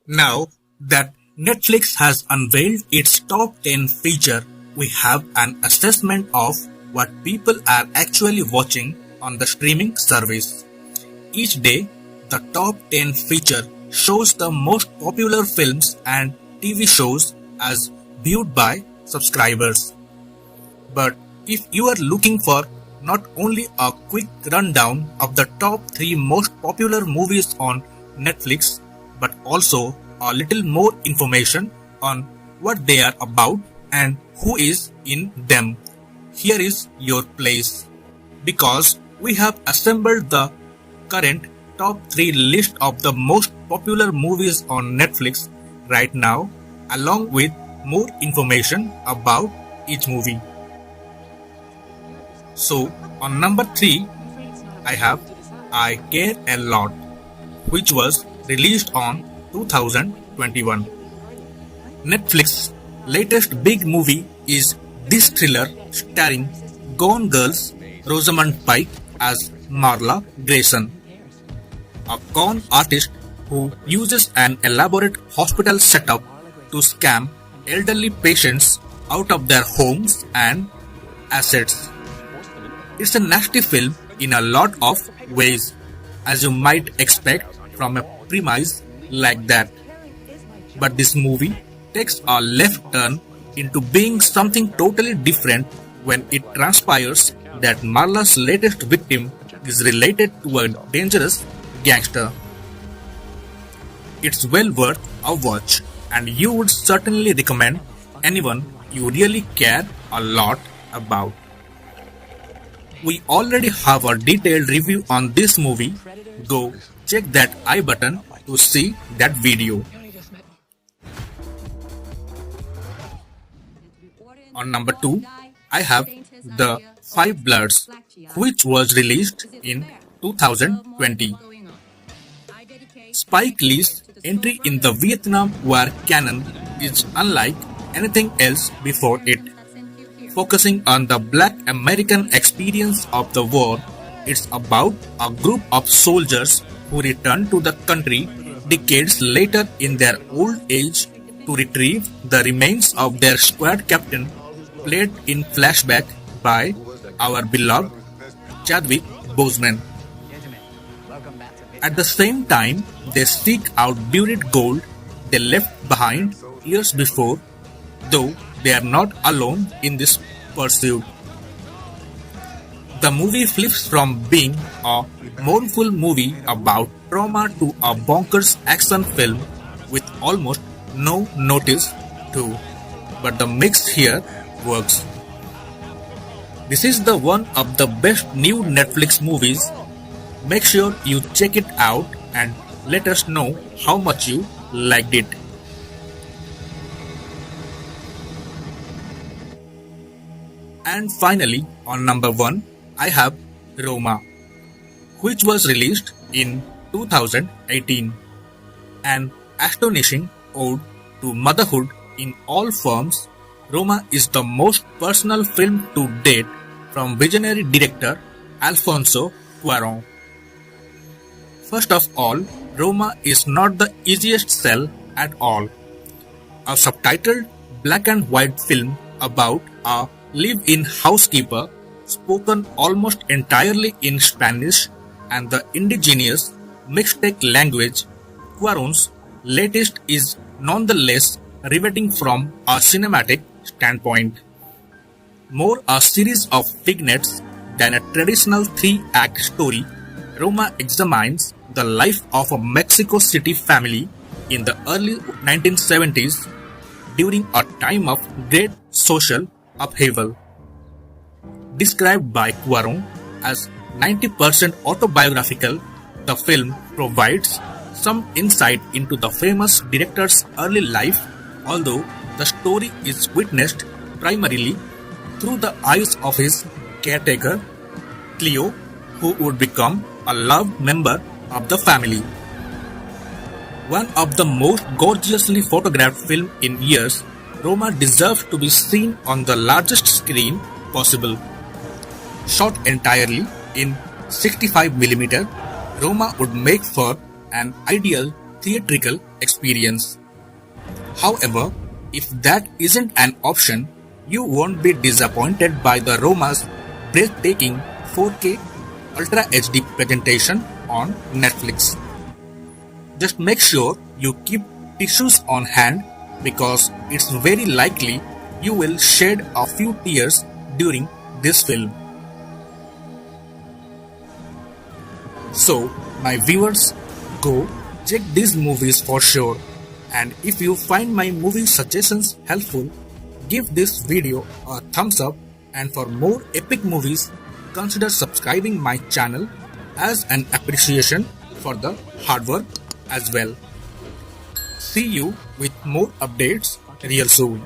Now that Netflix has unveiled its top 10 feature, we have an assessment of what people are actually watching on the streaming service. Each day, the top 10 feature shows the most popular films and TV shows as viewed by subscribers. But if you are looking for not only a quick rundown of the top 3 most popular movies on Netflix, but also a little more information on what they are about and who is in them, here is your place. Because we have assembled the current top 3 list of the most popular movies on Netflix right now, along with more information about each movie. So, on number 3, I have I Care a Lot, which was released on 2021. Netflix's latest big movie is this thriller starring Gone Girl's Rosamund Pike as Marla Grayson, a con artist who uses an elaborate hospital setup to scam elderly patients out of their homes and assets. It's a nasty film in a lot of ways, as you might expect from a premise like that. But this movie takes a left turn into being something totally different when it transpires that Marla's latest victim is related to a dangerous gangster. It's well worth a watch, and you would certainly recommend anyone you really care a lot about. We already have a detailed review on this movie. Go check that I button to see that video. On number 2, I have The Five Bloods, which was released in 2020. Spike Lee's entry in the Vietnam War canon is unlike anything else before it. Focusing on the Black American experience of the war, it's about a group of soldiers who return to the country decades later in their old age to retrieve the remains of their squad captain, played in flashback by our beloved Chadwick Boseman. At the same time, they seek out buried gold they left behind years before, though they are not alone in this pursuit. The movie flips from being a mournful movie about trauma to a bonkers action film with almost no notice too, but the mix here works. This is the one of the best new Netflix movies. Make sure you check it out and let us know how much you liked it. And finally, on number 1, I have Roma, which was released in 2018. An astonishing ode to motherhood in all forms, Roma is the most personal film to date from visionary director Alfonso Cuarón. First of all, Roma is not the easiest sell at all. A subtitled black and white film about a live-in housekeeper spoken almost entirely in Spanish and the indigenous Mixtec language, Cuarón's latest is nonetheless riveting from a cinematic standpoint. More a series of vignettes than a traditional 3-act story, Roma examines the life of a Mexico City family in the early 1970s during a time of great social upheaval. Described by Cuarón as 90% autobiographical, the film provides some insight into the famous director's early life, although the story is witnessed primarily through the eyes of his caretaker, Cleo, who would become a loved member of the family. One of the most gorgeously photographed films in years, Roma deserves to be seen on the largest screen possible. Shot entirely in 65mm, Roma would make for an ideal theatrical experience. However, if that isn't an option, you won't be disappointed by the Roma's breathtaking 4K Ultra HD presentation on Netflix. Just make sure you keep tissues on hand because it's very likely you will shed a few tears during this film. So, my viewers, go check these movies for sure. And if you find my movie suggestions helpful, give this video a thumbs up, and for more epic movies, consider subscribing my channel as an appreciation for the hard work as well. See you with more updates real soon.